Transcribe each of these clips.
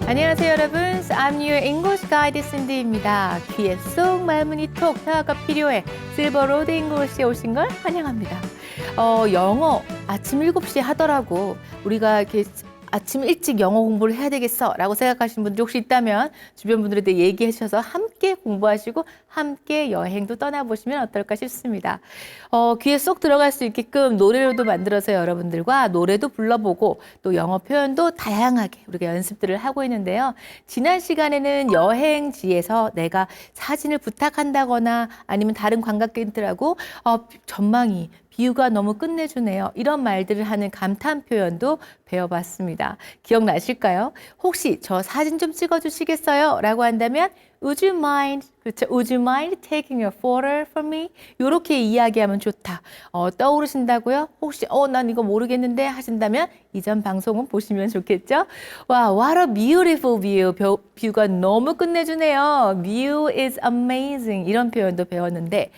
안녕하세요 여러분. I'm your English guide Cindy입니다. 귀에 쏙 말문이 톡 회화가 필요해. 실버 로드 잉글리시에 오신 걸 환영합니다. 영어 아침 7시에 하더라고. 우리가 이렇게 아침 일찍 영어 공부를 해야 되겠어 라고 생각하시는 분들이 혹시 있다면 주변 분들한테 얘기해 주셔서 함께 공부하시고 함께 여행도 떠나보시면 어떨까 싶습니다. 귀에 쏙 들어갈 수 있게끔 노래로도 만들어서 여러분들과 노래도 불러보고 또 영어 표현도 다양하게 우리가 연습들을 하고 있는데요. 지난 시간에는 여행지에서 내가 사진을 부탁한다거나 아니면 다른 관광객들하고 전망이 뷰가 너무 끝내주네요. 이런 말들을 하는 감탄 표현도 배워봤습니다. 기억나실까요? 혹시 저 사진 좀 찍어주시겠어요? 라고 한다면 Would you mind? 그렇죠. Would you mind taking a photo for me? 이렇게 이야기하면 좋다. 떠오르신다고요? 혹시 난 이거 모르겠는데 하신다면 이전 방송은 보시면 좋겠죠? 와, what a beautiful view. 뷰가 너무 끝내주네요. View is amazing. 이런 표현도 배웠는데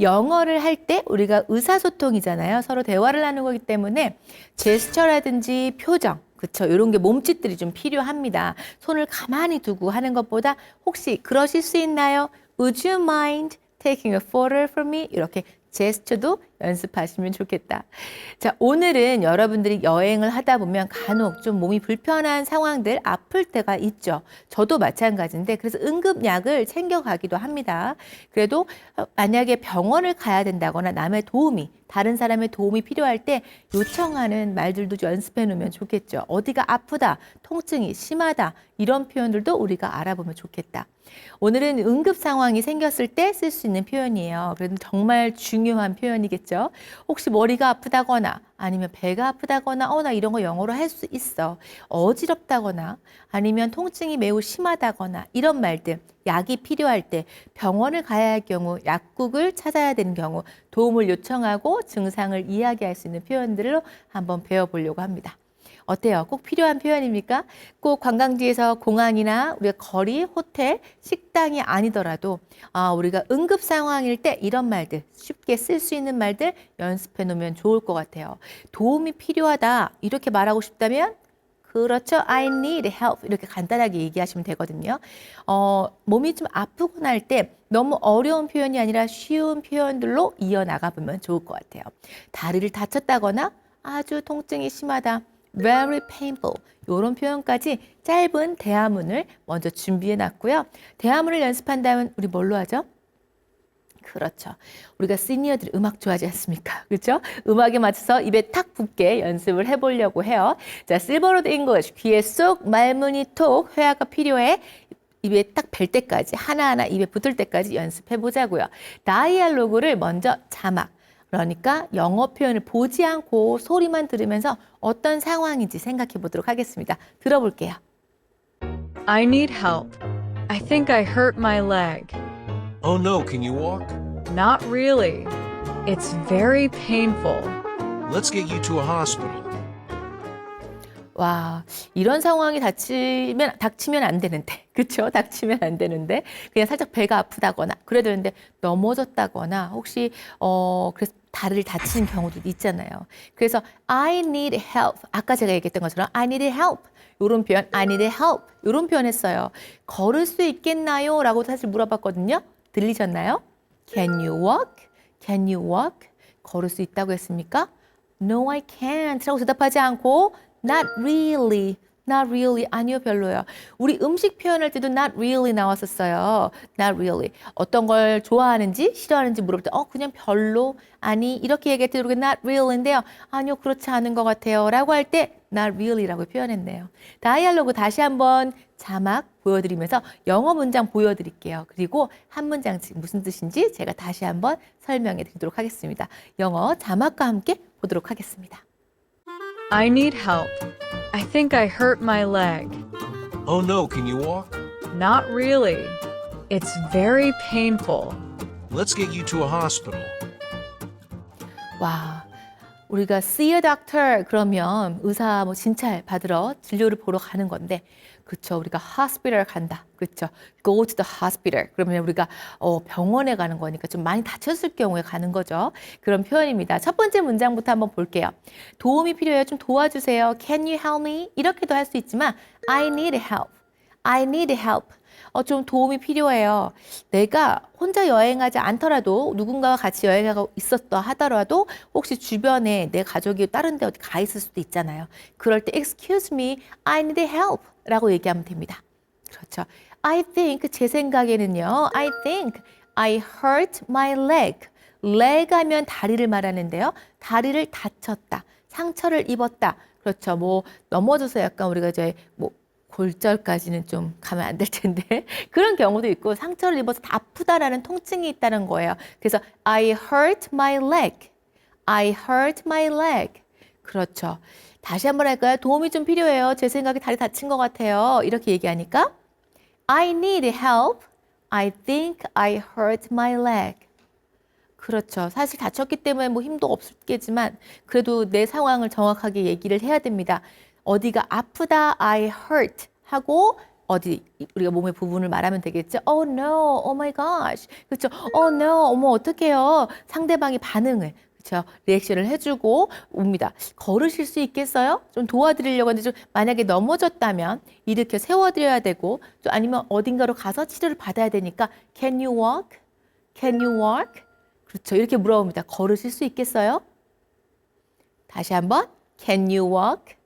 영어를 할 때 우리가 의사소통이잖아요. 서로 대화를 나누는 거기 때문에 제스처라든지 표정, 그쵸. 이런 게 몸짓들이 좀 필요합니다. 손을 가만히 두고 하는 것보다 혹시 그러실 수 있나요? Would you mind taking a photo for me? 이렇게 제스처도 연습하시면 좋겠다. 자, 오늘은 여러분들이 여행을 하다 보면 간혹 좀 몸이 불편한 상황들, 아플 때가 있죠. 저도 마찬가지인데 그래서 응급약을 챙겨가기도 합니다. 그래도 만약에 병원을 가야 된다거나 남의 도움이, 다른 사람의 도움이 필요할 때 요청하는 말들도 연습해 놓으면 좋겠죠. 어디가 아프다, 통증이 심하다 이런 표현들도 우리가 알아보면 좋겠다. 오늘은 응급 상황이 생겼을 때 쓸 수 있는 표현이에요. 그래도 정말 중요한 표현이겠죠. 혹시 머리가 아프다거나 아니면 배가 아프다거나 나 이런 거 영어로 할 수 있어. 어지럽다거나 아니면 통증이 매우 심하다거나 이런 말들, 약이 필요할 때 병원을 가야 할 경우, 약국을 찾아야 되는 경우 도움을 요청하고 증상을 이야기할 수 있는 표현들로 한번 배워보려고 합니다. 어때요? 꼭 필요한 표현입니까? 꼭 관광지에서 공항이나 우리가 거리, 호텔, 식당이 아니더라도 우리가 응급 상황일 때 이런 말들, 쉽게 쓸 수 있는 말들 연습해 놓으면 좋을 것 같아요. 도움이 필요하다 이렇게 말하고 싶다면 그렇죠. I need help 이렇게 간단하게 얘기하시면 되거든요. 몸이 좀 아프거나 할 때 너무 어려운 표현이 아니라 쉬운 표현들로 이어나가 보면 좋을 것 같아요. 다리를 다쳤다거나 아주 통증이 심하다. very painful 이런 표현까지 짧은 대화문을 먼저 준비해 놨고요. 대화문을 연습한다면 우리 뭘로 하죠? 그렇죠. 우리가 시니어들이 음악 좋아하지 않습니까? 그렇죠? 음악에 맞춰서 입에 탁 붙게 연습을 해보려고 해요. 자, 실버로드 잉글리시 귀에 쏙 말문이 톡 회화가 필요해. 입에 딱 뵐 때까지 하나하나 입에 붙을 때까지 연습해 보자고요. 다이알로그를 먼저 자막. 그러니까 영어 표현을 보지 않고 소리만 들으면서 어떤 상황인지 생각해 보도록 하겠습니다. 들어볼게요. I need help. I think I hurt my leg. Oh no, can you walk? Not really. It's very painful. Let's get you to a hospital. 와, 이런 상황이 닥치면 안 되는데, 그렇죠? 닥치면 안 되는데, 그냥 살짝 배가 아프다거나, 그래야 되는데 넘어졌다거나, 혹시 그래서 다리를 다치는 경우도 있잖아요. 그래서 I need help. 아까 제가 얘기했던 것처럼 I need help. 이런 표현, I need help. 이런 표현 했어요. 걸을 수 있겠나요? 라고 사실 물어봤거든요. 들리셨나요? Can you walk? Can you walk? 걸을 수 있다고 했습니까? No, I can't. 라고 대답하지 않고 Not really. Not really. 아니요, 별로요. 우리 음식 표현할 때도 not really 나왔었어요. Not really. 어떤 걸 좋아하는지, 싫어하는지 물어볼 때, 그냥 별로. 아니, 이렇게 얘기할 때 우리가 not real인데요. 아니요, 그렇지 않은 것 같아요. 라고 할 때 not really라고 표현했네요. 다이알로그 다시 한번 자막 보여드리면서 영어 문장 보여드릴게요. 그리고 한 문장씩 무슨 뜻인지 제가 다시 한번 설명해 드리도록 하겠습니다. 영어 자막과 함께 보도록 하겠습니다. I need help. I think I hurt my leg. Oh no, can you walk? Not really. It's very painful. Let's get you to a hospital. 와, 우리가 see a doctor 그러면 의사 진찰 받으러 진료를 보러 가는 건데, 그렇죠. 우리가 hospital 간다. 그렇죠. Go to the hospital. 그러면 우리가 병원에 가는 거니까 좀 많이 다쳤을 경우에 가는 거죠. 그런 표현입니다. 첫 번째 문장부터 한번 볼게요. 도움이 필요해요. 좀 도와주세요. Can you help me? 이렇게도 할 수 있지만 I need help. I need help. 좀 도움이 필요해요. 내가 혼자 여행하지 않더라도 누군가와 같이 여행하고 있었다 하더라도 혹시 주변에 내 가족이 다른 데 어디 가 있을 수도 있잖아요. 그럴 때 excuse me, I need help 라고 얘기하면 됩니다. 그렇죠. I think 제 생각에는요. I think I hurt my leg. leg 하면 다리를 말하는데요. 다리를 다쳤다. 상처를 입었다. 그렇죠. 뭐 넘어져서 약간 우리가 이제 뭐 골절까지는 좀 가면 안 될 텐데 그런 경우도 있고 상처를 입어서 아프다라는 통증이 있다는 거예요. 그래서 I hurt my leg. I hurt my leg. 그렇죠. 다시 한번 할까요? 도움이 좀 필요해요. 제 생각에 다리 다친 것 같아요. 이렇게 얘기하니까 I need help. I think I hurt my leg. 그렇죠. 사실 다쳤기 때문에 뭐 힘도 없겠지만 그래도 내 상황을 정확하게 얘기를 해야 됩니다. 어디가 아프다, I hurt 하고 어디 우리가 몸의 부분을 말하면 되겠죠. Oh no, oh my gosh. 그렇죠. Oh no, 어머 어떡해요. 상대방이 반응을 그렇죠. 리액션을 해주고 옵니다. 걸으실 수 있겠어요? 좀 도와드리려고 하는데 좀 만약에 넘어졌다면 일으켜 세워드려야 되고 또 아니면 어딘가로 가서 치료를 받아야 되니까 Can you walk? Can you walk? 그렇죠. 이렇게 물어봅니다. 걸으실 수 있겠어요? 다시 한번 Can you walk?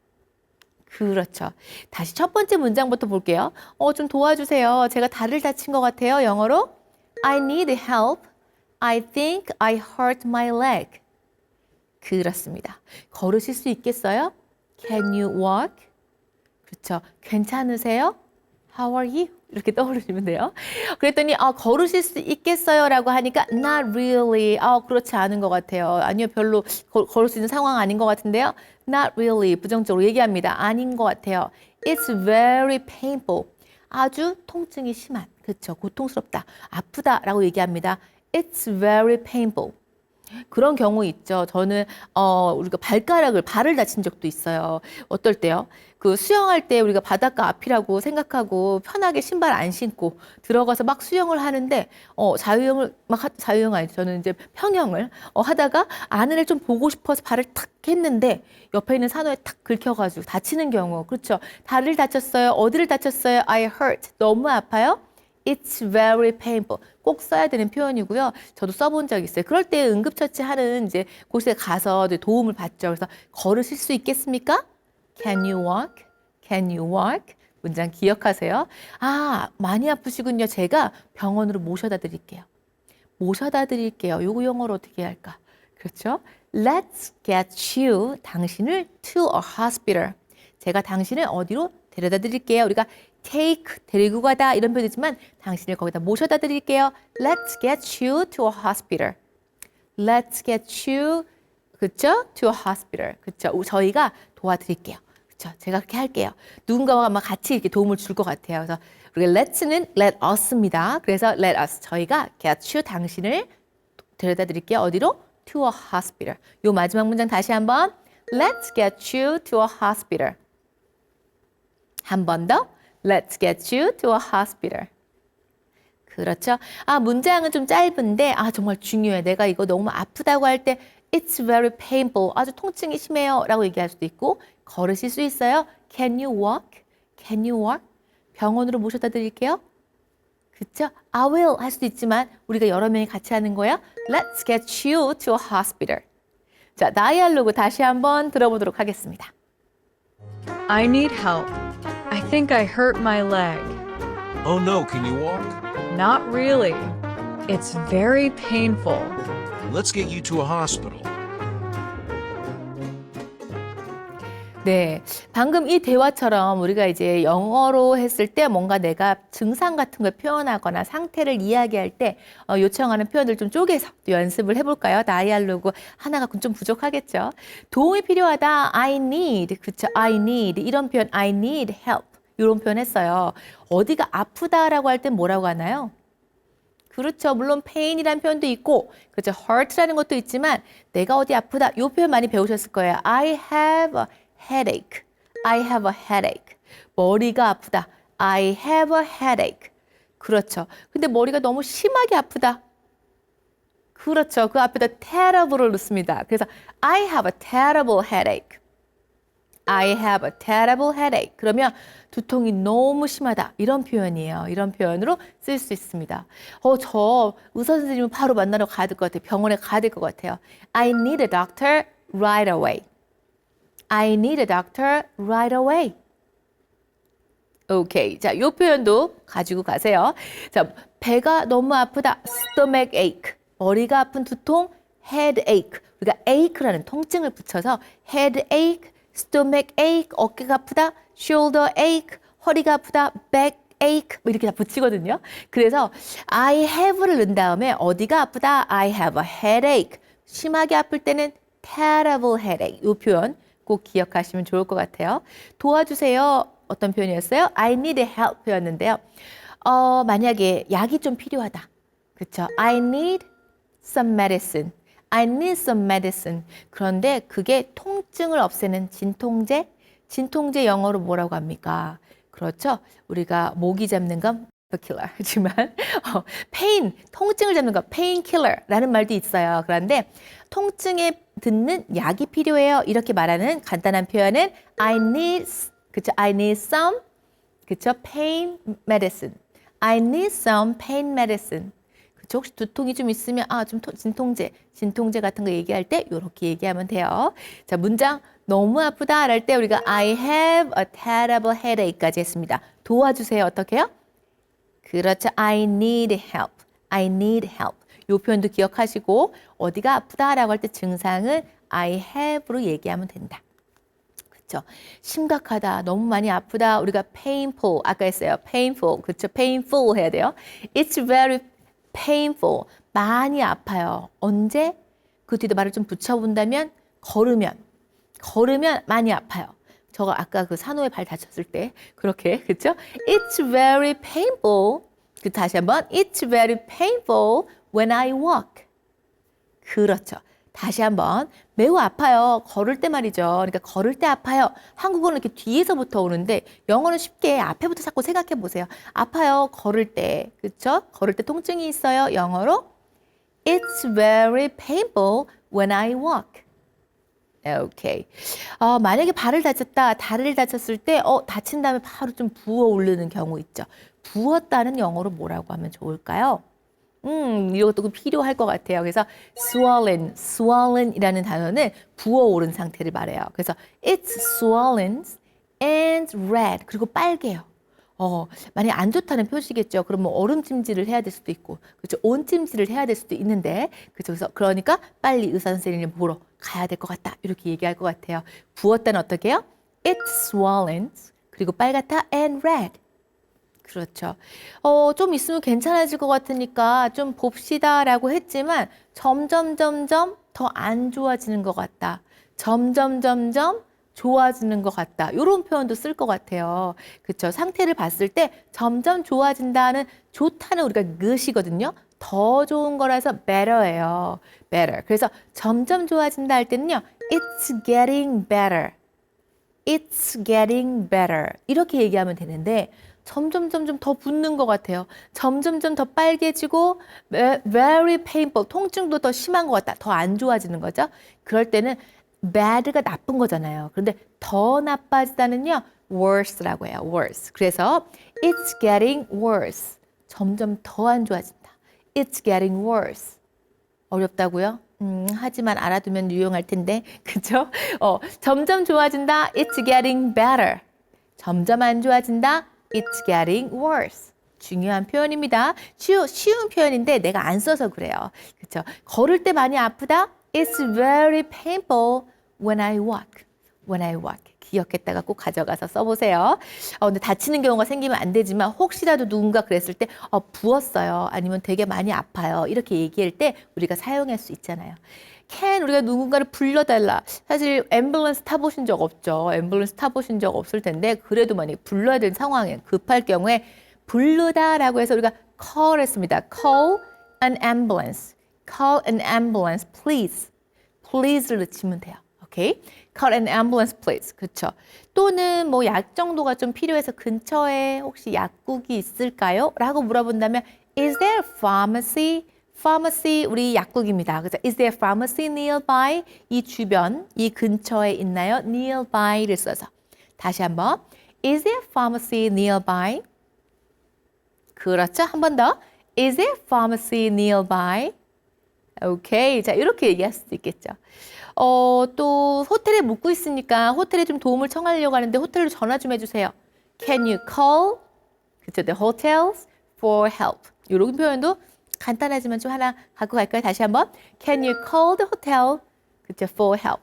그렇죠. 다시 첫 번째 문장부터 볼게요. 좀 도와주세요. 제가 다리를 다친 것 같아요. 영어로 I need help. I think I hurt my leg. 그렇습니다. 걸으실 수 있겠어요? Can you walk? 그렇죠. 괜찮으세요? How are you? 이렇게 떠올리시면 돼요. 그랬더니 걸으실 수 있겠어요? 라고 하니까 not really. 그렇지 않은 것 같아요. 아니요, 별로 걸을 수 있는 상황 아닌 것 같은데요. Not really. 부정적으로 얘기합니다. 아닌 것 같아요. It's very painful. 아주 통증이 심한. 그렇죠. 고통스럽다. 아프다라고 얘기합니다. It's very painful. 그런 경우 있죠. 저는 우리가 발을 다친 적도 있어요. 어떨 때요? 그 수영할 때 우리가 바닷가 앞이라고 생각하고 편하게 신발 안 신고 들어가서 막 수영을 하는데 자유형 아니죠. 저는 이제 평형을 하다가 안을 좀 보고 싶어서 발을 탁 했는데 옆에 있는 산호에 탁 긁혀가지고 다치는 경우. 그렇죠. 다리를 다쳤어요. 어디를 다쳤어요? I hurt. 너무 아파요? It's very painful. 꼭 써야 되는 표현이고요. 저도 써본 적 있어요. 그럴 때 응급처치하는 이제 곳에 가서 도움을 받죠. 그래서 걸으실 수 있겠습니까? Can you walk? Can you walk? 문장 기억하세요. 많이 아프시군요. 제가 병원으로 모셔다 드릴게요. 모셔다 드릴게요. 요거 영어로 어떻게 해야 할까? 그렇죠? Let's get you, 당신을 to a hospital. 제가 당신을 어디로 데려다 드릴게요. 우리가 take, 데리고 가다 이런 표현이지만 당신을 거기다 모셔다 드릴게요. Let's get you to a hospital. Let's get you, 그렇죠? To a hospital. 그렇죠? 저희가 도와드릴게요. 그렇죠? 제가 그렇게 할게요. 누군가와 아마 같이 이렇게 도움을 줄 것 같아요. 그래서 우리가 let's는 let us입니다. 그래서 let us, 저희가 get you, 당신을 데려다 드릴게요. 어디로? To a hospital. 요 마지막 문장 다시 한번. Let's get you to a hospital. 한 번 더. Let's get you to a hospital. 그렇죠. 문장은 좀 짧은데 정말 중요해. 내가 이거 너무 아프다고 할 때 It's very painful. 아주 통증이 심해요. 라고 얘기할 수도 있고 걸으실 수 있어요? Can you walk? Can you walk? 병원으로 모셔다 드릴게요. 그렇죠? I will 할 수도 있지만 우리가 여러 명이 같이 하는 거야. Let's get you to a hospital. 자, 다이얼로그 다시 한번 들어보도록 하겠습니다. I need help. I think I hurt my leg. Oh no, can you walk? Not really. It's very painful. Let's get you to a hospital. 네, 방금 이 대화처럼 우리가 이제 영어로 했을 때 뭔가 내가 증상 같은 걸 표현하거나 상태를 이야기할 때 요청하는 표현들 좀 쪼개서 또 연습을 해볼까요? 다이알로그 하나 갖고는 좀 부족하겠죠. 도움이 필요하다. I need. 그쵸? I need. 이런 표현 I need help. 이런 표현 했어요. 어디가 아프다라고 할 땐 뭐라고 하나요? 그렇죠. 물론 pain이라는 표현도 있고 그렇죠. hurt라는 것도 있지만 내가 어디 아프다. 이 표현 많이 배우셨을 거예요. I have a headache. I have a headache. 머리가 아프다. I have a headache. 그렇죠. 근데 머리가 너무 심하게 아프다. 그렇죠. 그 앞에다 terrible을 넣습니다. 그래서 I have a terrible headache. I have a terrible headache. 그러면 두통이 너무 심하다. 이런 표현이에요. 이런 표현으로 쓸 수 있습니다. 저 의사 선생님을 바로 만나러 가야 될 것 같아요. 병원에 가야 될 것 같아요. I need a doctor right away. I need a doctor right away. 오케이. 자, 이 표현도 가지고 가세요. 자, 배가 너무 아프다. stomach ache. 머리가 아픈 두통. headache. 우리가 ache라는 통증을 붙여서 headache, stomach ache, 어깨가 아프다. shoulder ache, 허리가 아프다. back ache. 뭐 이렇게 다 붙이거든요. 그래서 I have를 넣은 다음에 어디가 아프다. I have a headache. 심하게 아플 때는 terrible headache. 이 표현 꼭 기억하시면 좋을 것 같아요. 도와주세요. 어떤 표현이었어요? I need help 표현인데요. 만약에 약이 좀 필요하다. 그렇죠? I need some medicine. I need some medicine. 그런데 그게 통증을 없애는 진통제? 진통제 영어로 뭐라고 합니까? 그렇죠? 우리가 모기 잡는 건 painkiller. 하지만 pain, 통증을 잡는 건 painkiller라는 말도 있어요. 그런데 통증에 듣는 약이 필요해요. 이렇게 말하는 간단한 표현은 I need, 그쵸? I need some, 그쵸? pain medicine. I need some pain medicine. 그쵸? 혹시 두통이 좀 있으면 좀 진통제 같은 거 얘기할 때 이렇게 얘기하면 돼요. 자, 문장 너무 아프다 할 때 우리가 I have a terrible headache까지 했습니다. 도와주세요. 어떻게 해요? 그렇죠. I need help. I need help. 이 표현도 기억하시고 어디가 아프다라고 할 때 증상은 I have로 얘기하면 된다. 그렇죠. 심각하다. 너무 많이 아프다. 우리가 painful 아까 했어요. painful. 그렇죠. painful 해야 돼요. It's very painful. 많이 아파요. 언제? 그 뒤에 말을 좀 붙여본다면 걸으면 많이 아파요. 저거 아까 그 산호에 발 다쳤을 때 그렇게 그렇죠? It's very painful. 다시 한번 It's very painful when I walk. 그렇죠. 다시 한번 매우 아파요. 걸을 때 말이죠. 그러니까 걸을 때 아파요. 한국어는 이렇게 뒤에서부터 오는데 영어는 쉽게 앞에부터 자꾸 생각해 보세요. 아파요. 걸을 때. 그렇죠? 걸을 때 통증이 있어요. 영어로 It's very painful when I walk. 오케이. 만약에 발을 다쳤다, 다리를 다쳤을 때 다친 다음에 바로 좀 부어 오르는 경우 있죠. 부었다는 영어로 뭐라고 하면 좋을까요? 이것도 필요할 것 같아요. 그래서 swollen이라는 단어는 부어오른 상태를 말해요. 그래서 it's swollen and red. 그리고 빨개요. 만약에 안 좋다는 표시겠죠. 그럼 뭐 얼음찜질을 해야 될 수도 있고, 그렇죠. 온찜질을 해야 될 수도 있는데, 그렇죠. 그래서 그러니까 빨리 의사 선생님을 보러 가야 될 것 같다. 이렇게 얘기할 것 같아요. 부었다는 어떻게 해요? It's swollen. 그리고 빨갛다 and red. 그렇죠. 좀 있으면 괜찮아질 것 같으니까 좀 봅시다라고 했지만 점점 더 안 좋아지는 것 같다. 점점 좋아지는 것 같다. 이런 표현도 쓸 것 같아요. 그렇죠. 상태를 봤을 때 점점 좋아진다는 좋다는 우리가 good이거든요. 더 좋은 거라서 better예요. better. 그래서 점점 좋아진다 할 때는요. It's getting better. It's getting better. 이렇게 얘기하면 되는데 점점 더 붓는 것 같아요. 점점 더 빨개지고 very painful. 통증도 더 심한 것 같다. 더 안 좋아지는 거죠. 그럴 때는 bad가 나쁜 거잖아요. 그런데 더 나빠지다는요. worse라고 해요. worse. 그래서 it's getting worse. 점점 더 안 좋아진다. It's getting worse. 어렵다고요? 하지만 알아두면 유용할 텐데. 그죠? 점점 좋아진다. It's getting better. 점점 안 좋아진다. It's getting worse. 중요한 표현입니다. 쉬운 표현인데 내가 안 써서 그래요. 그렇죠? 걸을 때 많이 아프다. It's very painful when I walk. When I walk. 기억했다가 꼭 가져가서 써보세요. 근데 다치는 경우가 생기면 안 되지만 혹시라도 누군가 그랬을 때 부었어요. 아니면 되게 많이 아파요. 이렇게 얘기할 때 우리가 사용할 수 있잖아요. can 우리가 누군가를 불러달라. 사실 앰뷸런스 타보신 적 없죠. 앰뷸런스 타보신 적 없을 텐데 그래도 만약에 불러야 되는 상황에 급할 경우에 부르다라고 해서 우리가 call 했습니다. call an ambulance. call an ambulance please. please를 넣으면 돼요. 오케이? call an ambulance please. 그렇죠. 또는 뭐 약 정도가 좀 필요해서 근처에 혹시 약국이 있을까요? 라고 물어본다면 is there a pharmacy? pharmacy 우리 약국입니다. 그래서 is there pharmacy nearby? 이 주변, 이 근처에 있나요? nearby를 써서 다시 한번 is there pharmacy nearby? 그렇죠. 한 번 더. Is there pharmacy nearby? 오케이. 자, 이렇게 얘기할 수도 있겠죠. 또 호텔에 묵고 있으니까 호텔에 좀 도움을 청하려고 하는데 호텔로 전화 좀 해주세요. Can you call? 그쵸, the hotels for help. 이런 표현도 간단하지만 좀 하나 갖고 갈까요? 다시 한번. Can you call the hotel? 그쵸, for help.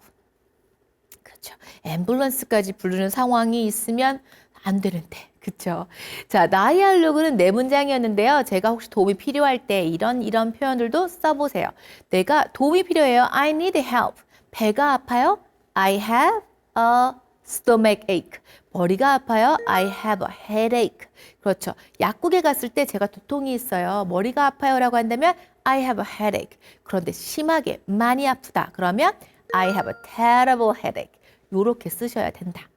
그렇죠. 앰뷸런스까지 부르는 상황이 있으면 안 되는데. 그렇죠. 자, 나의 알로그는 네 문장이었는데요. 제가 혹시 도움이 필요할 때 이런 표현들도 써보세요. 내가 도움이 필요해요. I need help. 배가 아파요. I have a stomach ache. 머리가 아파요. I have a headache. 그렇죠. 약국에 갔을 때 제가 두통이 있어요. 머리가 아파요라고 한다면 I have a headache. 그런데 심하게 많이 아프다. 그러면 I have a terrible headache. 요렇게 쓰셔야 된다.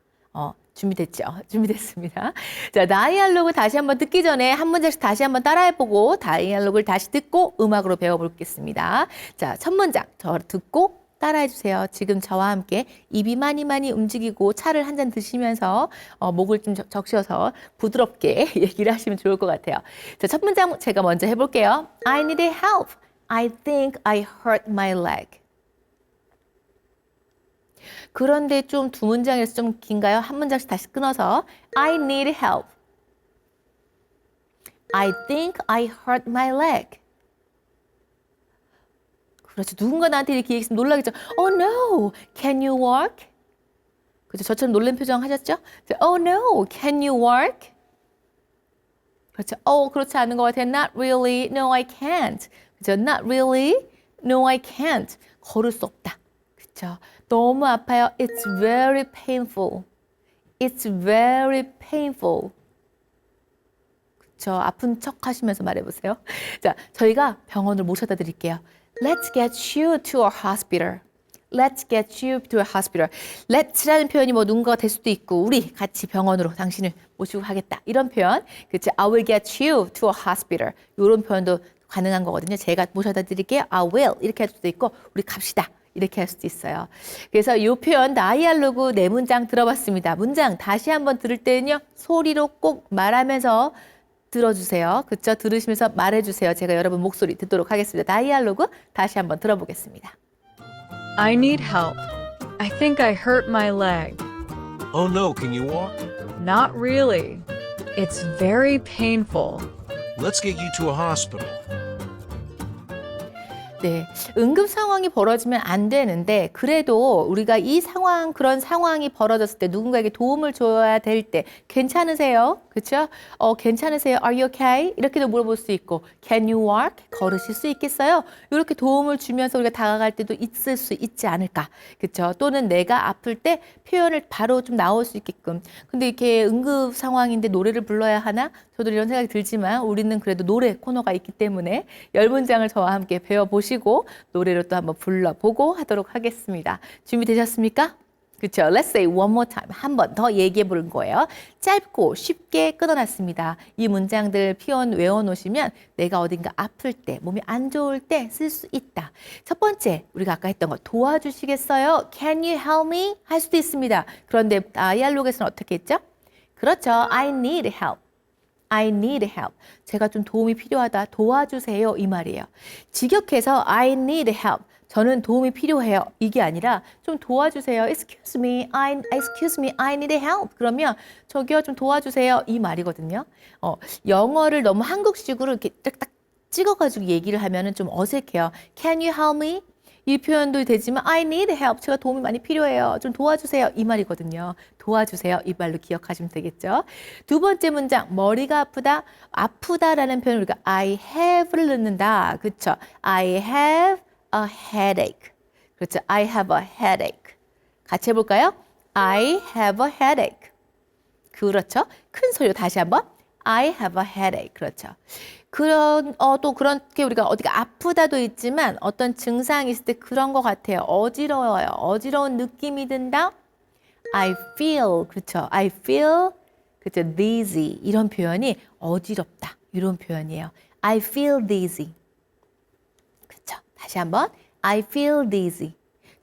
준비됐죠? 준비됐습니다. 자, 다이알로그 다시 한번 듣기 전에 한 문장씩 다시 한번 따라해보고 다이알로그를 다시 듣고 음악으로 배워보겠습니다. 자, 첫 문장 저 듣고 따라해주세요. 지금 저와 함께 입이 많이 움직이고 차를 한 잔 드시면서 목을 좀 적셔서 부드럽게 얘기를 하시면 좋을 것 같아요. 자, 첫 문장 제가 먼저 해볼게요. I need help. I think I hurt my leg. 그런데 좀 두 문장에서 좀 긴가요? 한 문장씩 다시 끊어서 I need help. I think I hurt my leg. 그렇죠. 누군가 나한테 이렇게 얘기했으면 놀라겠죠. Oh no, can you walk? 그렇죠. 저처럼 놀란 표정 하셨죠? Oh no, can you walk? 그렇죠. 그렇지 않은 것 같아요. Not really, no I can't. 그렇죠. Not really, no I can't. 걸을 수 없다. 그렇죠. 너무 아파요. It's very painful. It's very painful. 그렇죠. 아픈 척 하시면서 말해보세요. 자, 저희가 병원을 모셔다 드릴게요. Let's get you to a hospital. Let's get you to a hospital. Let's라는 표현이 뭐 누군가가 될 수도 있고 우리 같이 병원으로 당신을 모시고 가겠다. 이런 표현. 그렇죠. I will get you to a hospital. 이런 표현도 가능한 거거든요. 제가 모셔다 드릴게요. I will. 이렇게 할 수도 있고 우리 갑시다. 이렇게 할 수도 있어요. 그래서 이 표현 다이알로그 네 문장 들어봤습니다. 문장 다시 한번 들을 때는요. 소리로 꼭 말하면서 들어주세요. 그렇죠? 들으시면서 말해주세요. 제가 여러분 목소리 듣도록 하겠습니다. 다이알로그 다시 한번 들어보겠습니다. I need help. I think I hurt my leg. Oh no, can you walk? Not really. It's very painful. Let's get you to a hospital. 네, 응급 상황이 벌어지면 안 되는데 그래도 우리가 이 상황 그런 상황이 벌어졌을 때 누군가에게 도움을 줘야 될 때 괜찮으세요? 그렇죠? 괜찮으세요? Are you okay? 이렇게도 물어볼 수 있고 Can you walk? 걸으실 수 있겠어요? 이렇게 도움을 주면서 우리가 다가갈 때도 있을 수 있지 않을까? 그렇죠? 또는 내가 아플 때 표현을 바로 좀 나올 수 있게끔. 근데 이렇게 응급 상황인데 노래를 불러야 하나? 저도 이런 생각이 들지만 우리는 그래도 노래 코너가 있기 때문에 10문장을 저와 함께 배워보시고 노래로 또 한번 불러보고 하도록 하겠습니다. 준비되셨습니까? 그렇죠? Let's say one more time. 한 번 더 얘기해 보는 거예요. 짧고 쉽게 끊어놨습니다. 이 문장들 표현 외워놓으시면 내가 어딘가 아플 때, 몸이 안 좋을 때 쓸 수 있다. 첫 번째, 우리가 아까 했던 거 도와주시겠어요? Can you help me? 할 수도 있습니다. 그런데 다이알로그에서는 어떻게 했죠? 그렇죠. I need help. I need help. 제가 좀 도움이 필요하다. 도와주세요. 이 말이에요. 직역해서 I need help. 저는 도움이 필요해요. 이게 아니라 좀 도와주세요. Excuse me, I need help. 그러면 저기요 좀 도와주세요. 이 말이거든요. 영어를 너무 한국식으로 이렇게 딱 찍어가지고 얘기를 하면은 좀 어색해요. Can you help me? 이 표현도 되지만 I need help. 제가 도움이 많이 필요해요. 좀 도와주세요. 이 말이거든요. 도와주세요. 이 말로 기억하시면 되겠죠. 두 번째 문장. 머리가 아프다. 아프다라는 표현을 우리가 I have를 넣는다. 그렇죠? I have a headache. 그렇죠? I have a headache. 같이 해볼까요? I have a headache. 그렇죠? 큰 소리로 다시 한번. I have a headache. 그렇죠. 또 그렇게 우리가 어디가 아프다도 있지만 어떤 증상이 있을 때 그런 것 같아요. 어지러워요. 어지러운 느낌이 든다. I feel. 그렇죠. I feel. 그렇죠. dizzy. 이런 표현이 어지럽다. 이런 표현이에요. I feel dizzy. 다시 한번 I feel dizzy.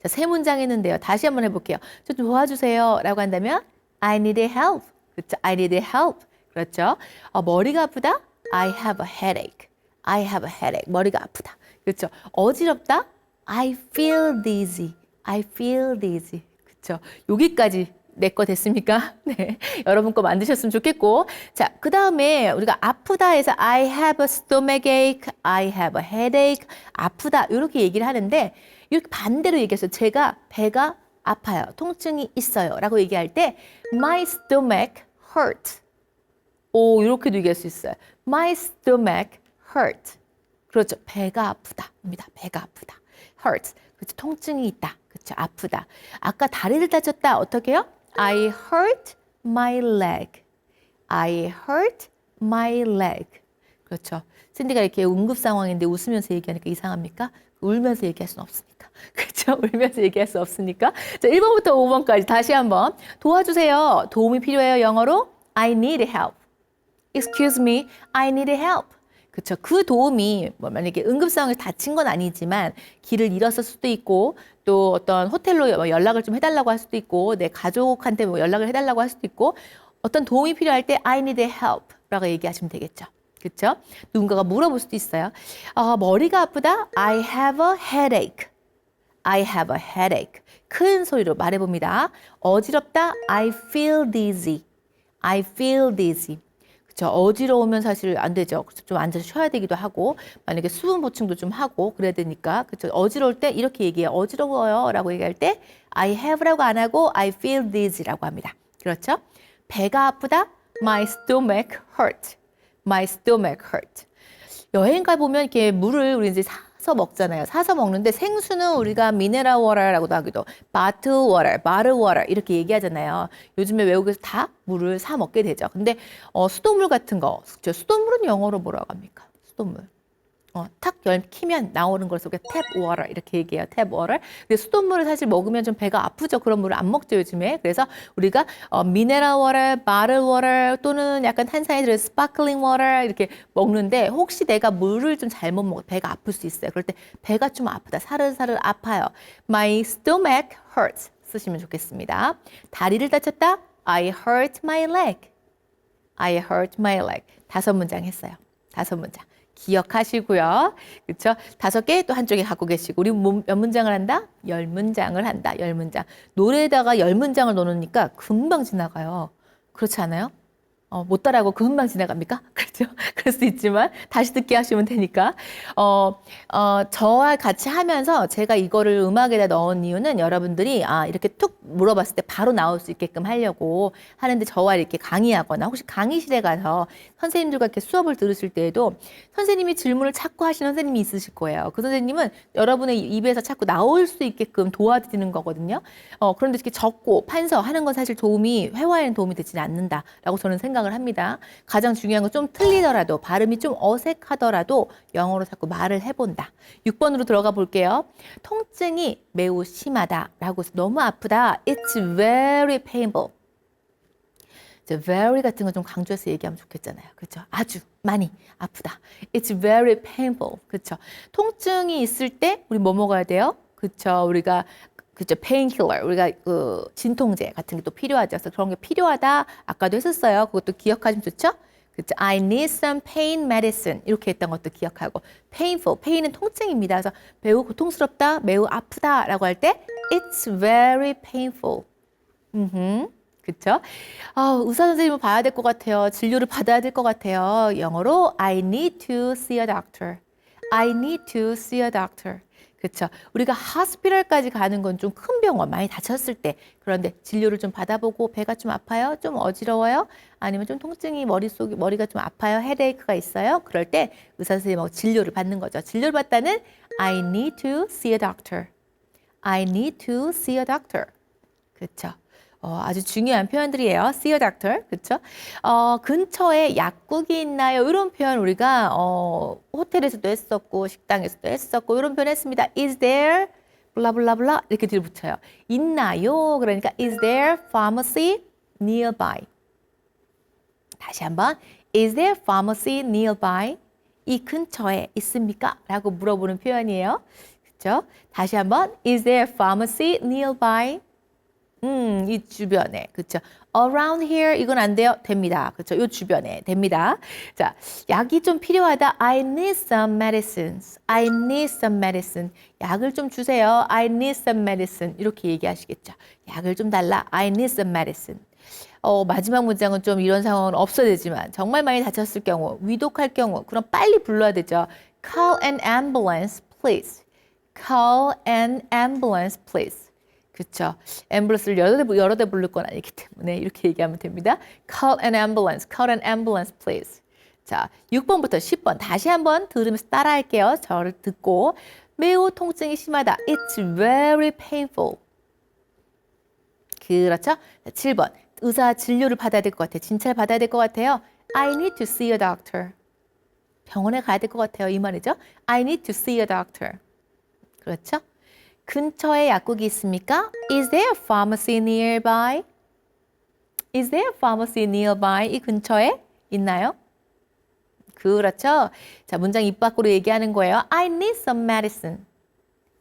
자, 세 문장 했는데요. 다시 한번 해볼게요. 좀 도와주세요 라고 한다면 I need help. 그렇죠? I need help. 그렇죠? 머리가 아프다? I have a headache. I have a headache. 머리가 아프다. 그렇죠? 어지럽다? I feel dizzy. I feel dizzy. 그렇죠? 여기까지 내 거 됐습니까? 네. 여러분 거 만드셨으면 좋겠고. 자, 그 다음에 우리가 아프다 해서 I have a stomachache, I have a headache, 아프다. 이렇게 얘기를 하는데 이렇게 반대로 얘기해서 제가 배가 아파요. 통증이 있어요. 라고 얘기할 때 my stomach hurt. 오, 이렇게도 얘기할 수 있어요. My stomach hurt. 그렇죠. 배가 아프다입니다. 배가 아프다. hurt. 그렇죠. 통증이 있다. 그렇죠. 아프다. 아까 다리를 다쳤다. 어떻게 해요? I hurt my leg. I hurt my leg. 그렇죠. 샌디가 이렇게 응급 상황인데 웃으면서 얘기하니까 이상합니까? 울면서 얘기할 수는 없으니까. 그렇죠? 울면서 얘기할 수 없으니까. 자, 1번부터 5번까지 다시 한번 도와주세요. 도움이 필요해요. 영어로 I need help. Excuse me, I need help. 그렇죠. 그 도움이 뭐 만약에 응급 상황에서 다친 건 아니지만 길을 잃었을 수도 있고 또 어떤 호텔로 연락을 좀 해달라고 할 수도 있고 내 가족한테 뭐 연락을 해달라고 할 수도 있고 어떤 도움이 필요할 때 I need help라고 얘기하시면 되겠죠. 그렇죠? 누군가가 물어볼 수도 있어요. 머리가 아프다. I have a headache. I have a headache. 큰 소리로 말해봅니다. 어지럽다. I feel dizzy. I feel dizzy. 그렇죠. 어지러우면 사실 안 되죠. 좀 앉아서 쉬어야 되기도 하고 만약에 수분 보충도 좀 하고 그래야 되니까 그렇죠. 어지러울 때 이렇게 얘기해요. 어지러워요 라고 얘기할 때 I have라고 안 하고 I feel dizzy라고 합니다. 그렇죠. 배가 아프다. My stomach hurt. My stomach hurt. 여행 가보면 이렇게 물을 우리 이제 사서 먹잖아요. 사서 먹는데 생수는 우리가 미네랄 워터라고도 하기도 bottled water 이렇게 얘기하잖아요. 요즘에 외국에서 다 물을 사 먹게 되죠. 근데 수돗물 같은 거, 수돗물은 영어로 뭐라고 합니까? 수돗물. 탁 키면 나오는 걸 우리가 탭 워터 이렇게 얘기해요. 탭 워터. 근데 수돗물을 사실 먹으면 좀 배가 아프죠. 그런 물을 안 먹죠 요즘에. 그래서 우리가 미네랄 워터, 바틀 워터 또는 약간 탄산이 들어있는 스파클링 워터 이렇게 먹는데 혹시 내가 물을 좀 잘못 먹어 배가 아플 수 있어요. 그럴 때 배가 좀 아프다. 사르사르 아파요. My stomach hurts 쓰시면 좋겠습니다. 다리를 다쳤다. I hurt my leg. I hurt my leg. 5문장 했어요. 5문장. 기억하시고요. 그렇죠? 5개 또 한쪽에 갖고 계시고 우리 몇 문장을 한다? 10문장을 한다. 10문장. 노래에다가 10문장을 넣으니까 금방 지나가요. 그렇지 않아요? 못 따라하고 금방 지나갑니까? 그렇죠? 그럴 수 있지만 다시 듣기 하시면 되니까. 저와 같이 하면서 제가 이거를 음악에다 넣은 이유는 여러분들이 이렇게 툭 물어봤을 때 바로 나올 수 있게끔 하려고 하는데 저와 이렇게 강의하거나 혹시 강의실에 가서 선생님들과 이렇게 수업을 들으실 때에도 선생님이 질문을 자꾸 하시는 선생님이 있으실 거예요. 그 선생님은 여러분의 입에서 자꾸 나올 수 있게끔 도와드리는 거거든요. 그런데 이렇게 적고 판서하는 건 사실 회화에는 도움이 되지는 않는다라고 저는 생각을 합니다. 가장 중요한 건 좀 틀리더라도 발음이 좀 어색하더라도 영어로 자꾸 말을 해본다. 6번으로 들어가 볼게요. 통증이 매우 심하다라고 해서 너무 아프다. It's very painful. very 같은 거 좀 강조해서 얘기하면 좋겠잖아요. 그렇죠? 아주 많이 아프다. It's very painful. 그렇죠? 통증이 있을 때 우리 뭐 먹어야 돼요? 그렇죠? 우리가 그죠, painkiller. 우리가 진통제 같은 게 또 필요하죠. 그래서 그런 게 필요하다. 아까도 했었어요. 그것도 기억하시면 좋죠? 그죠? I need some pain medicine. 이렇게 했던 것도 기억하고. painful. pain은 통증입니다. 그래서 매우 고통스럽다, 매우 아프다라고 할 때 it's very painful. 그쵸? 의사 선생님을 봐야 될 것 같아요. 진료를 받아야 될 것 같아요. 영어로 I need to see a doctor. I need to see a doctor. 그렇죠. 우리가 하스피럴까지 가는 건 좀 큰 병원 많이 다쳤을 때 그런데 진료를 좀 받아보고 배가 좀 아파요? 좀 어지러워요? 아니면 좀 통증이 머리가 좀 아파요? 헤데이크가 있어요? 그럴 때 의사 선생님하고 진료를 받는 거죠. 진료를 받다는 I need to see a doctor. I need to see a doctor. 그렇죠. 아주 중요한 표현들이에요. See a doctor. 그렇죠? 근처에 약국이 있나요? 이런 표현 우리가 호텔에서도 했었고 식당에서도 했었고 이런 표현 했습니다. Is there 블라블라블라 이렇게 뒤를 붙여요. 있나요? 그러니까 Is there pharmacy nearby? 다시 한번 Is there pharmacy nearby? 이 근처에 있습니까? 라고 물어보는 표현이에요. 그렇죠? 다시 한번 Is there a pharmacy nearby? 이 주변에. 그렇죠? Around here 이건 안 돼요? 됩니다. 그렇죠? 이 주변에 됩니다. 자, 약이 좀 필요하다. I need some medicines. I need some medicine. 약을 좀 주세요. I need some medicine. 이렇게 얘기하시겠죠. 약을 좀 달라. I need some medicine. 마지막 문장은 좀 이런 상황은 없어야 되지만 정말 많이 다쳤을 경우, 위독할 경우 그럼 빨리 불러야 되죠. Call an ambulance, please. Call an ambulance, please. 그렇죠. 앰뷸런스를 여러 대 부를 건 아니기 때문에 이렇게 얘기하면 됩니다. Call an ambulance, call an ambulance, please. 자, 6번부터 10번 다시 한번 들으면서 따라할게요. 저를 듣고 매우 통증이 심하다. It's very painful. 그렇죠. 자, 7번 의사 진료를 받아야 될 것 같아요. 진찰 받아야 될 것 같아요. I need to see a doctor. 병원에 가야 될 것 같아요. 이 말이죠. I need to see a doctor. 그렇죠. 근처에 약국이 있습니까? Is there a pharmacy nearby? Is there a pharmacy nearby? 이 근처에 있나요? 그렇죠. 자, 문장 입 밖으로 얘기하는 거예요. I need some medicine.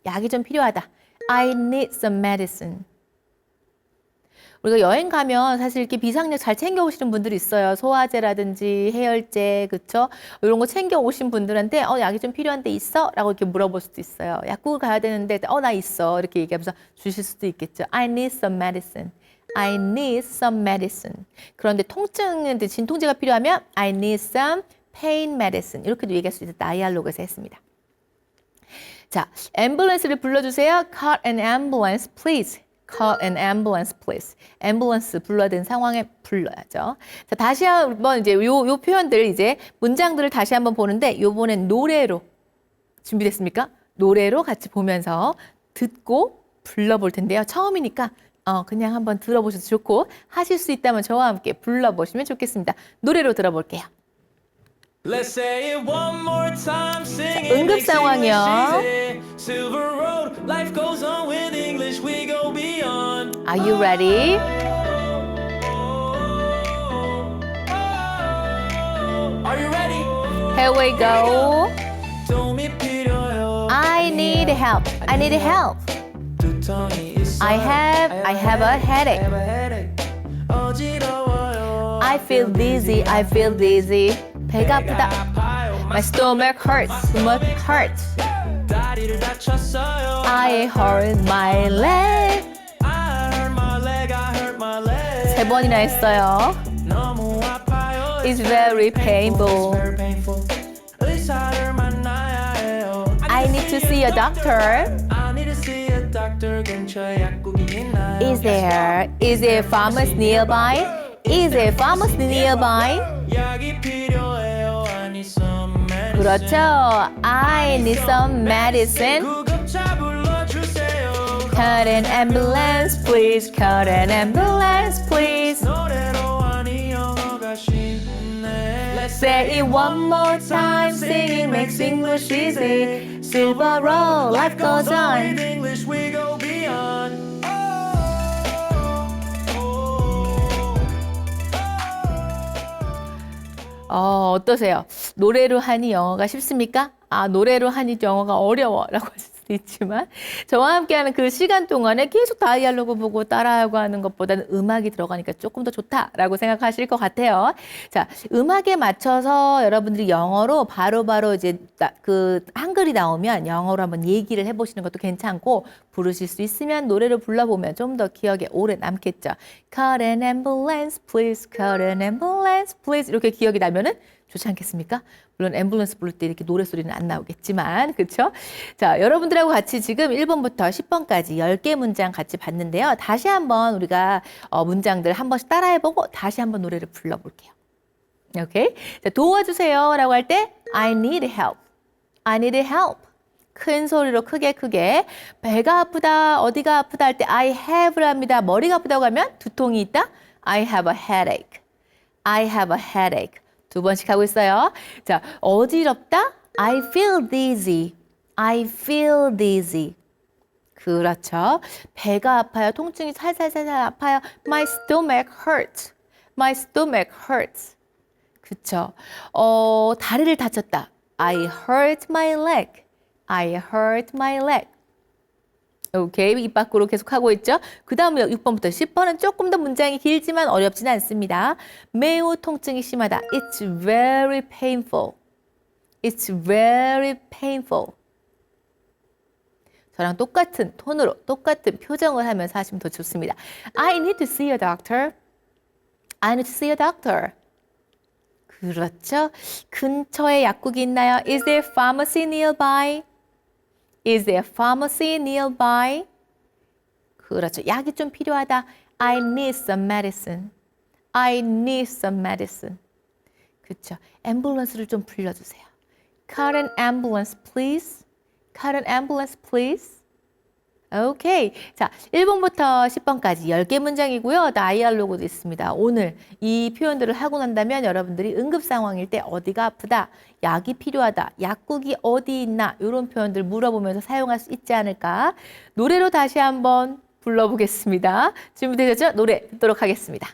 약이 좀 필요하다. I need some medicine. 우리가 여행 가면 사실 이렇게 비상약 잘 챙겨 오시는 분들이 있어요. 소화제라든지 해열제, 그쵸? 이런 거 챙겨 오신 분들한테 약이 좀 필요한 데 있어? 라고 이렇게 물어볼 수도 있어요. 약국을 가야 되는데 나 있어. 이렇게 얘기하면서 주실 수도 있겠죠. I need some medicine. I need some medicine. 그런데 통증인데 진통제가 필요하면 I need some pain medicine. 이렇게도 얘기할 수 있다. 다이알로그에서 했습니다. 자, 앰뷸런스를 불러주세요. Call an ambulance, please. Call an ambulance, please. 앰뷸런스 불러야 되는 상황에 불러야죠. 자, 다시 한번 이제 요 표현들 이제 문장들을 다시 한번 보는데 요번엔 노래로 준비됐습니까? 노래로 같이 보면서 듣고 불러볼 텐데요. 처음이니까 그냥 한번 들어보셔도 좋고 하실 수 있다면 저와 함께 불러보시면 좋겠습니다. 노래로 들어볼게요. Let's say it one more time, sing it, 응급 makes 상황이요. English easy. Silver Road, life goes on with English, we go beyond. Are you ready? Are you ready? Here we go. 도움이 필요해요. I need help. I need help. 두통이 있어. I have a headache. 어지러워요. I feel dizzy. I feel dizzy. 배가 아프다. My stomach hurts. Stomach hurts. 다리를 다쳤어요. I hurt my leg. I hurt my leg. I hurt my leg. 3번이나 했어요. 너무 아파요. It's very painful. It's very painful. 의사를 만나야 해요. I need to see a doctor. I need to see a doctor. 근처에 약국이 있나요? Is there a pharmacy nearby? Is there a pharmacy nearby? 약이 필요해요. I need some medicine. 그렇죠. I need some medicine. 구급차 불러주세요. Call an ambulance, please. Call an ambulance, please. 노래로 하니 영어가 쉽네. Let's Say it one more time. Singing makes English easy. Silver road, life goes With on. English we go beyond. 어떠세요? 노래로 하니 영어가 쉽습니까? 노래로 하니 영어가 어려워라고 하실 수도 있지만 저와 함께하는 그 시간 동안에 계속 다이알로그 보고 따라하고 하는 것보다는 음악이 들어가니까 조금 더 좋다라고 생각하실 것 같아요. 자, 음악에 맞춰서 여러분들이 영어로 바로바로 이제 그 한글이 나오면 영어로 한번 얘기를 해보시는 것도 괜찮고 부르실 수 있으면 노래로 불러보면 좀 더 기억에 오래 남겠죠. Call an ambulance, please. Call an ambulance, please. 이렇게 기억이 나면은 좋지 않겠습니까? 물론 앰뷸런스 부를 때 이렇게 노래소리는 안 나오겠지만 그렇죠? 자, 여러분들하고 같이 지금 1번부터 10번까지 10개 문장 같이 봤는데요. 다시 한번 우리가 문장들 한 번씩 따라해보고 다시 한번 노래를 불러볼게요. 오케이? 자, 도와주세요 라고 할 때 I need help. I need help. 큰 소리로 크게 배가 아프다, 어디가 아프다 할 때 I have를 합니다. 머리가 아프다고 하면 두통이 있다. I have a headache. I have a headache. 2번씩 하고 있어요. 자, 어지럽다. I feel dizzy. I feel dizzy. 그렇죠. 배가 아파요. 통증이 살살살살 아파요. My stomach hurts. My stomach hurts. 그쵸. 다리를 다쳤다. I hurt my leg. I hurt my leg. 오케이. 입 밖으로 계속 하고 있죠. 그 다음에 6번부터 10번은 조금 더 문장이 길지만 어렵지는 않습니다. 매우 통증이 심하다. It's very painful. It's very painful. 저랑 똑같은 톤으로 똑같은 표정을 하면서 하시면 더 좋습니다. I need to see a doctor. I need to see a doctor. 그렇죠. 근처에 약국이 있나요? Is there a pharmacy nearby? Is there a pharmacy nearby? 그렇죠. 약이 좀 필요하다. I need some medicine. I need some medicine. 그렇죠. 앰뷸런스를 좀 불러주세요. Call an ambulance, please. Call an ambulance, please. 오케이. 자, 1번부터 10번까지 10개 문장이고요. 다이알로그도 있습니다. 오늘 이 표현들을 하고 난다면 여러분들이 응급 상황일 때 어디가 아프다, 약이 필요하다, 약국이 어디 있나 이런 표현들 물어보면서 사용할 수 있지 않을까. 노래로 다시 한번 불러보겠습니다. 준비되셨죠? 노래 듣도록 하겠습니다.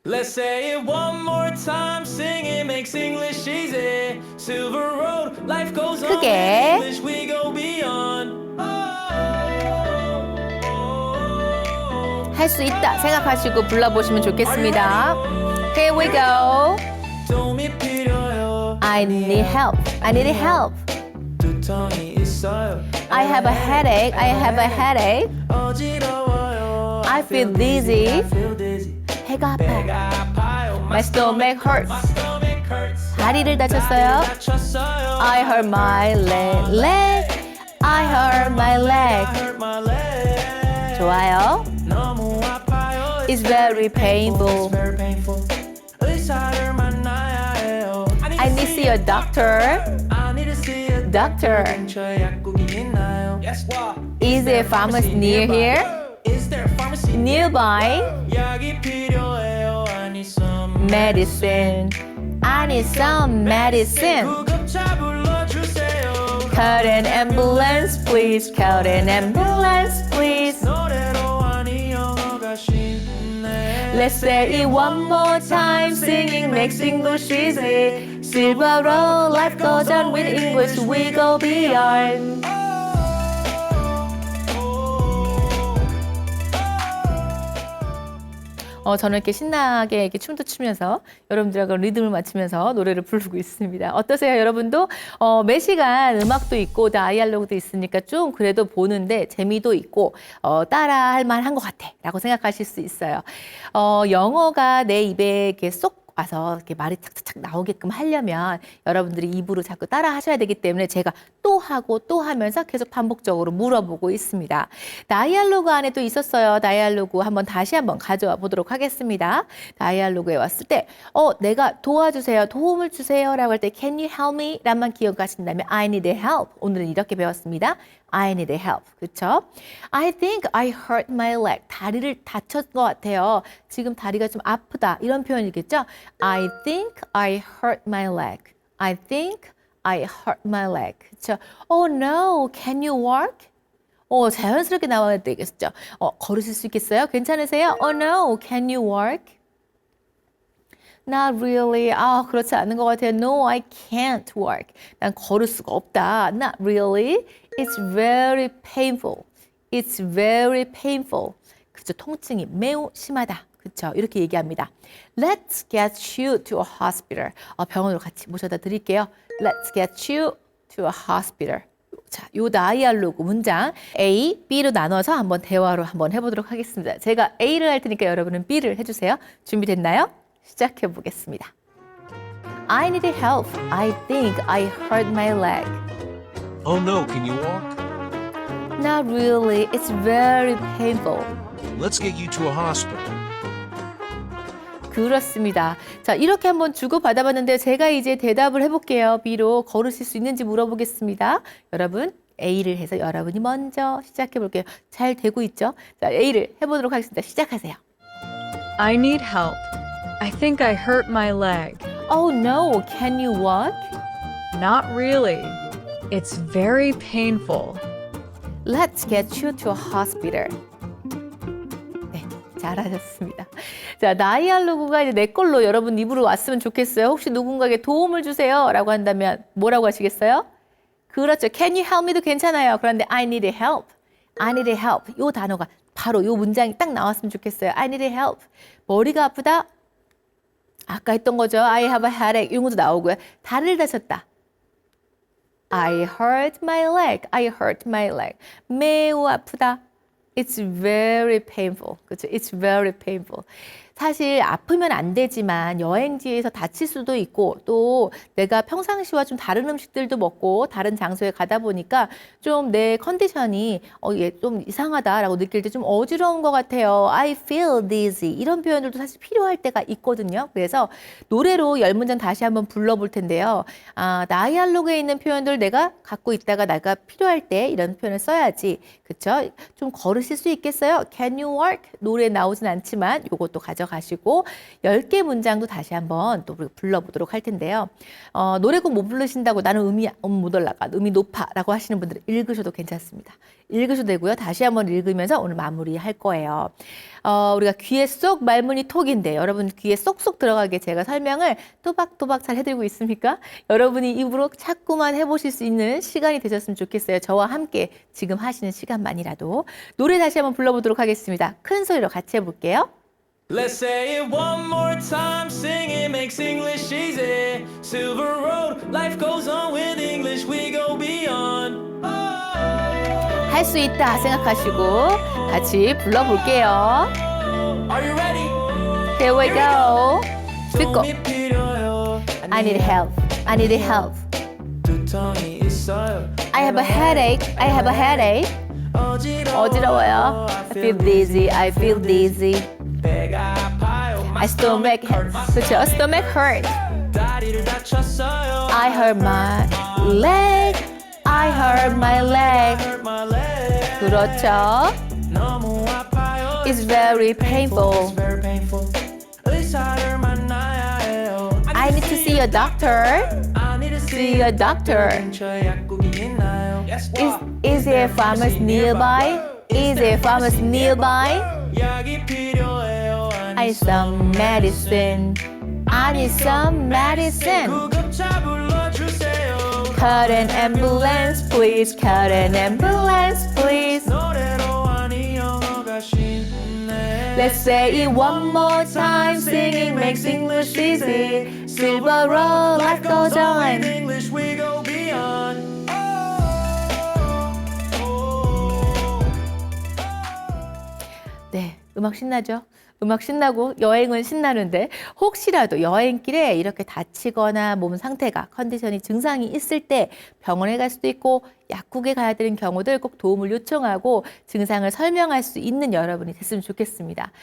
Let's say it one more time. Singing makes English easy. Silver Road, life goes on. 크게. With English we go beyond. 할 수 있다 생각하시고 불러보시면 좋겠습니다. Here we go. 도움이 필요해요. I need help. I need help. 두통이 있어요. I have a headache. I have a headache. 어지러워요. I feel dizzy. I feel dizzy. 배가 아파. 배가 아파요. My stomach hurts. My stomach hurts. 다리를 다쳤어요. 다쳤어요. I hurt my leg. I hurt my leg. hurt my leg. 좋아요. 너무 아파요. It's very painful. It's very painful. 의사를 만나야 해요. I need to see a doctor. I need to see a Doctor. 근처에 약국이 있나요? Yes, what? Is there a pharmacy near here? Is there a pharmacy Nearby. 약이 필요해요. I need some Medicine. I need some medicine. 구급차 불러주세요. Call an ambulance, please. Call an ambulance, please. 노래로 하니 영어가 쉽네. Let's say it one more time. Singing makes English easy. Silver road, life goes on with English. We go beyond. 저는 이렇게 신나게 이렇게 춤도 추면서 여러분들하고 리듬을 맞추면서 노래를 부르고 있습니다. 어떠세요, 여러분도? 매 시간 음악도 있고 다이알로그도 있으니까 좀 그래도 보는데 재미도 있고 따라할 만한 것 같아라고 생각하실 수 있어요. 영어가 내 입에 이렇게 쏙 와서 이렇게 말이 착착착 나오게끔 하려면 여러분들이 입으로 자꾸 따라 하셔야 되기 때문에 제가 또 하고 또 하면서 계속 반복적으로 물어보고 있습니다. 다이알로그 안에 또 있었어요. 다이알로그 다시 한번 가져와 보도록 하겠습니다. 다이알로그에 왔을 때 내가 도와주세요, 도움을 주세요 라고 할 때 Can you help me? 라만 기억하신다면 I need help. 오늘은 이렇게 배웠습니다. I need help. 그렇죠? I think I hurt my leg. 다리를 다쳤던 것 같아요. 지금 다리가 좀 아프다. 이런 표현이겠죠? I think I hurt my leg. I think I hurt my leg. 그렇죠? Oh no, can you walk? 자연스럽게 나와야 되겠죠? 걸으실 수 있겠어요? 괜찮으세요? Oh no, can you walk? Not really. 그렇지 않은 것 같아요. No, I can't walk. 난 걸을 수가 없다. Not really. It's very painful. It's very painful. 그죠? 통증이 매우 심하다. 그렇죠? 이렇게 얘기합니다. Let's get you to a hospital. 병원으로 같이 모셔다 드릴게요. Let's get you to a hospital. 자, 요 다이알로그 문장 A, B로 나눠서 한번 대화로 한번 해보도록 하겠습니다. 제가 A를 할 테니까 여러분은 B를 해주세요. 준비됐나요? 시작해 보겠습니다. I need help. I think I hurt my leg. Oh no, can you walk? Not really. It's very painful. Let's get you to a hospital. 그렇습니다. 자, 이렇게 한번 주고받아봤는데 제가 이제 대답을 해볼게요. B로 걸으실 수 있는지 물어보겠습니다. 여러분 A를 해서 여러분이 먼저 시작해볼게요. 잘 되고 있죠? 자, A를 해보도록 하겠습니다. 시작하세요. I need help. I think I hurt my leg. Oh no, can you walk? Not really. It's very painful. Let's get you to a hospital. 네, 잘하셨습니다. 자, 다이알로그가 이제 내 걸로 여러분 입으로 왔으면 좋겠어요. 혹시 누군가에게 도움을 주세요 라고 한다면 뭐라고 하시겠어요? 그렇죠. Can you help me도 괜찮아요. 그런데 I need help. I need help. 요 단어가 바로 요 문장이 딱 나왔으면 좋겠어요. I need help. 머리가 아프다. 아까 했던 거죠. I have a headache. 이런 것도 나오고요. 다리를 다쳤다. I hurt my leg. I hurt my leg. 매우 아프다. It's very painful. 그렇죠? It's very painful. 사실 아프면 안 되지만 여행지에서 다칠 수도 있고 또 내가 평상시와 좀 다른 음식들도 먹고 다른 장소에 가다 보니까 좀 내 컨디션이 얘 좀 이상하다라고 느낄 때 좀 어지러운 것 같아요. I feel dizzy. 이런 표현들도 사실 필요할 때가 있거든요. 그래서 노래로 10문장 다시 한번 불러볼 텐데요. 다이알로그에 있는 표현들 내가 갖고 있다가 내가 필요할 때 이런 표현을 써야지. 그렇죠? 좀 걸으실 수 있겠어요? Can you walk? 노래에 나오진 않지만 이것도 가져가시고 10개 문장도 다시 한번 또 불러보도록 할 텐데요. 노래곡 못 부르신다고 나는 음이 못 올라가, 음이 높아 라고 하시는 분들은 읽으셔도 괜찮습니다. 읽으셔도 되고요. 다시 한번 읽으면서 오늘 마무리할 거예요. 우리가 귀에 쏙 말문이 톡인데 여러분 귀에 쏙쏙 들어가게 제가 설명을 또박또박 잘 해드리고 있습니까? 여러분이 입으로 자꾸만 해보실 수 있는 시간이 되셨으면 좋겠어요. 저와 함께 지금 하시는 시간만이라도. 노래 다시 한번 불러보도록 하겠습니다. 큰 소리로 같이 해볼게요. Let's say it one more time. Singing makes English easy. Silver Road, life goes on with English. We go beyond. 할 수 있다 생각하시고 같이 불러볼게요. Are you ready? Here we go. 듣고 도움이 필요해요. I need help. I need help. 두통이 있어요. I have a headache. I have a headache. 어지러워요. I feel dizzy. I feel dizzy. 배가 아파요. My stomach hurts. 그렇죠? Stomach hurt. 다리를 다쳤어요. I hurt my leg. I hurt my leg. Hurt my leg. 그렇죠? 너무 아파요. It's very painful. It's very painful. 의사를 만나야 해요. I need to see a doctor. I need to See a doctor. 근처에 약국이 있나요? Yes, Is there a pharmacy nearby? Is there a pharmacy nearby? 약이 필요해요. I need some medicine. I need some medicine. 구급차 불러주세요. Call an ambulance, please. Call an ambulance, please. 노래로 하니 영어가 쉽네. Let's say it one more time. Singing makes English easy. Silver road, life goes In on. English we go beyond. 네, 음악 신나죠? 음악 신나고 여행은 신나는데 혹시라도 여행길에 이렇게 다치거나 몸 상태가 컨디션이 증상이 있을 때 병원에 갈 수도 있고 약국에 가야 되는 경우들 꼭 도움을 요청하고 증상을 설명할 수 있는 여러분이 됐으면 좋겠습니다.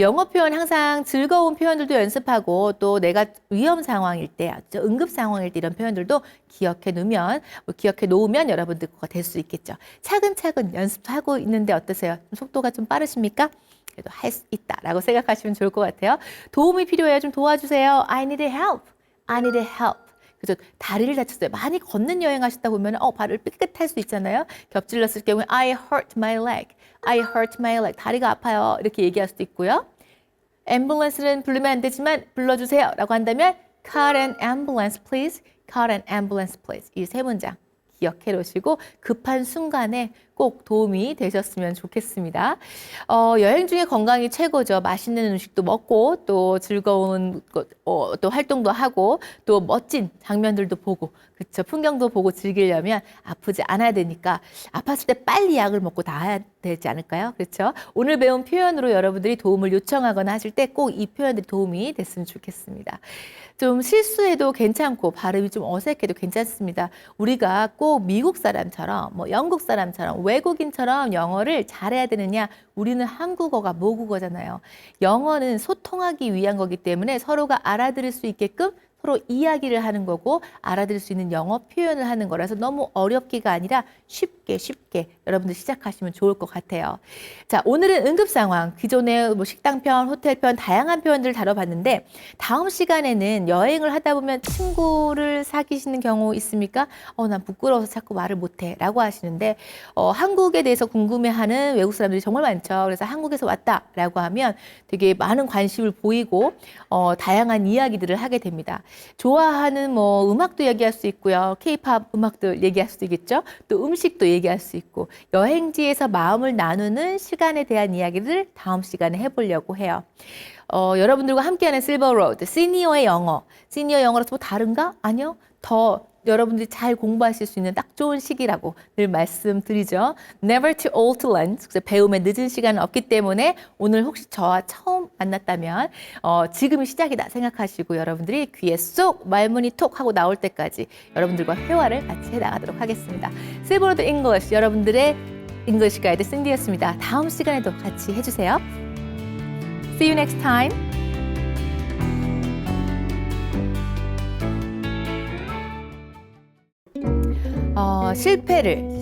영어 표현 항상 즐거운 표현들도 연습하고 또 내가 위험 상황일 때, 응급 상황일 때 이런 표현들도 기억해 놓으면 여러분들 거가 될 수 있겠죠. 차근차근 연습하고 있는데 어떠세요? 속도가 좀 빠르십니까? 그래도 할 수 있다라고 생각하시면 좋을 것 같아요. 도움이 필요해요. 좀 도와주세요. I need help. I need help. 그래서 다리를 다쳤어요. 많이 걷는 여행 하시다 보면 발을 삐끗할 수 있잖아요. 겹질렀을 경우에 I hurt my leg. I hurt my leg. 다리가 아파요. 이렇게 얘기할 수도 있고요. ambulance는 부르면 안 되지만 불러주세요 라고 한다면 call an ambulance please. Call an ambulance please. 이 세 문장 기억해 놓으시고 급한 순간에 꼭 도움이 되셨으면 좋겠습니다. 여행 중에 건강이 최고죠. 맛있는 음식도 먹고 또 즐거운 또 활동도 하고 또 멋진 장면들도 보고 그렇죠. 풍경도 보고 즐기려면 아프지 않아야 되니까 아팠을 때 빨리 약을 먹고 나아야 되지 않을까요? 그렇죠. 오늘 배운 표현으로 여러분들이 도움을 요청하거나 하실 때 꼭 이 표현들이 도움이 됐으면 좋겠습니다. 좀 실수해도 괜찮고 발음이 좀 어색해도 괜찮습니다. 우리가 꼭 미국 사람처럼 영국 사람처럼 외국인처럼 영어를 잘해야 되느냐? 우리는 한국어가 모국어잖아요. 영어는 소통하기 위한 거기 때문에 서로가 알아들을 수 있게끔 서로 이야기를 하는 거고 알아들을 수 있는 영어 표현을 하는 거라서 너무 어렵기가 아니라 쉽게 여러분들 시작하시면 좋을 것 같아요. 자, 오늘은 응급 상황, 기존의 뭐 식당편, 호텔편 다양한 표현들을 다뤄봤는데 다음 시간에는 여행을 하다 보면 친구를 사귀시는 경우 있습니까? 난 부끄러워서 자꾸 말을 못해 라고 하시는데 한국에 대해서 궁금해하는 외국 사람들이 정말 많죠. 그래서 한국에서 왔다라고 하면 되게 많은 관심을 보이고 다양한 이야기들을 하게 됩니다. 좋아하는 뭐 음악도 얘기할 수 있고요. K-팝 음악도 얘기할 수도 있겠죠. 또 음식도 얘기할 수 있고 여행지에서 마음을 나누는 시간에 대한 이야기를 다음 시간에 해보려고 해요. 여러분들과 함께하는 실버 로드, 시니어의 영어. 시니어 영어라서 뭐 다른가? 아니요. 더 여러분들이 잘 공부하실 수 있는 딱 좋은 시기라고 늘 말씀드리죠. Never too old to learn. 그래서 배움에 늦은 시간은 없기 때문에 오늘 혹시 저와 처음 만났다면 지금이 시작이다 생각하시고 여러분들이 귀에 쏙 말문이 톡 하고 나올 때까지 여러분들과 회화를 같이 해나가도록 하겠습니다. 실버로드 잉글리시 여러분들의 잉글리시 가이드 신디였습니다. 다음 시간에도 같이 해주세요. See you next time.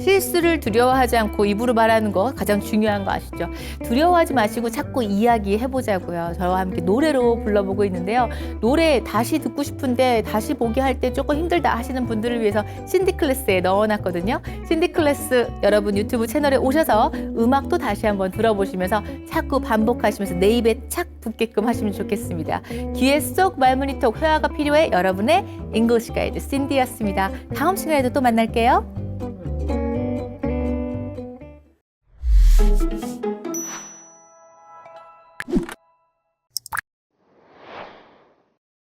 실수를 두려워하지 않고 입으로 말하는 거 가장 중요한 거 아시죠? 두려워하지 마시고 자꾸 이야기해보자고요. 저와 함께 노래로 불러보고 있는데요. 노래 다시 듣고 싶은데 다시 보기 할 때 조금 힘들다 하시는 분들을 위해서 신디 클래스에 넣어놨거든요. 신디 클래스 여러분 유튜브 채널에 오셔서 음악도 다시 한번 들어보시면서 자꾸 반복하시면서 내 입에 착 붙게끔 하시면 좋겠습니다. 귀에 쏙 말문이 톡 회화가 필요해 여러분의 잉글리시 가이드 신디였습니다. 다음 시간에도 또 만날게요.